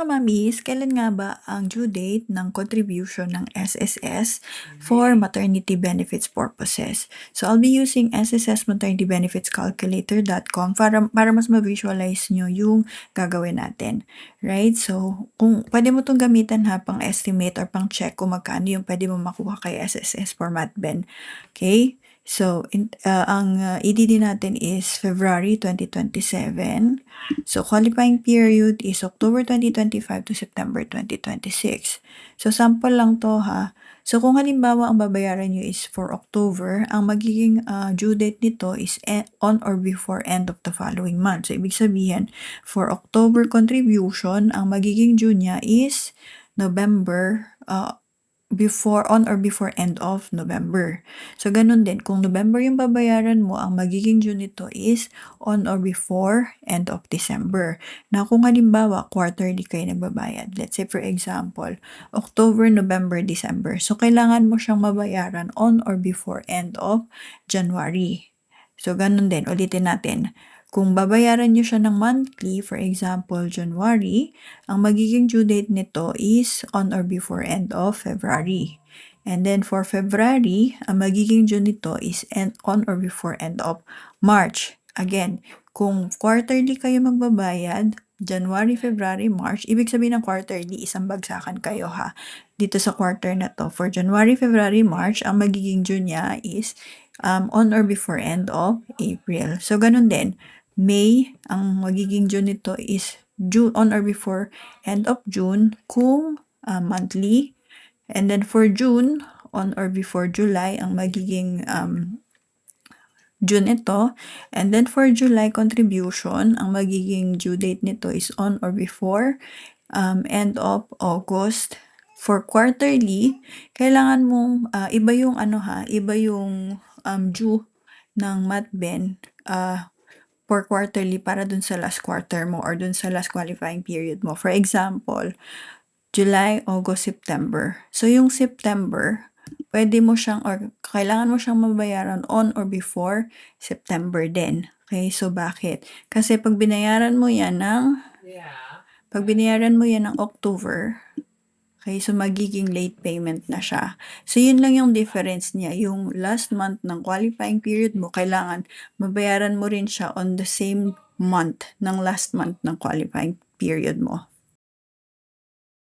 mga mommies, kailan nga ba ang due date ng contribution ng SSS for maternity benefits purposes? So, I'll be using ssmaternitybbenefitscalculator.com para mas ma-visualize nyo yung gagawin natin. Right? So, kung pwede mo itong gamitan ha, pang estimate or pang check kung magkano yung pwede mo makuha kay SSS for MatBen. Okay? So, ang EDD natin is February 2027. So, qualifying period is October 2025 to September 2026. So, sample lang to ha. So, kung halimbawa ang babayaran nyo is for October, ang magiging due date nito is on or before end of the following month. So, ibig sabihin, for October contribution, ang magiging due niya is November, on or before end of November. So, ganun din. Kung November yung babayaran mo, ang magiging due nito is on or before end of December. Na kung halimbawa, quarterly kayo nagbabayad. Let's say for example, October, November, December. So, kailangan mo siyang mabayaran on or before end of January. So, ganun din. Ulitin natin. Kung babayaran nyo siya ng monthly, for example, January, ang magiging due date nito is on or before end of February. And then for February, ang magiging due nito is on or before end of March. Again, kung quarterly kayo magbabayad, January, February, March, ibig sabihin ng quarterly, isang bagsakan kayo ha. Dito sa quarter na to, for January, February, March, ang magiging due niya is on or before end of April. So, ganun din. May, ang magiging due nito is on or before end of June kung monthly. And then for June, on or before July, ang magiging June ito. And then for July contribution, ang magiging due date nito is on or before end of August. For quarterly, kailangan mong iba yung iba yung due ng MatBen for quarterly para dun sa last quarter mo or dun sa last qualifying period mo. For example, July, August, September. So, yung September, pwede mo siyang or kailangan mo siyang mabayaran on or before September din. Okay, so bakit? Kasi pag binayaran mo yan ng October, okay, so magiging late payment na siya. So, yun lang yung difference niya. Yung last month ng qualifying period mo, kailangan mabayaran mo rin siya on the same month ng last month ng qualifying period mo.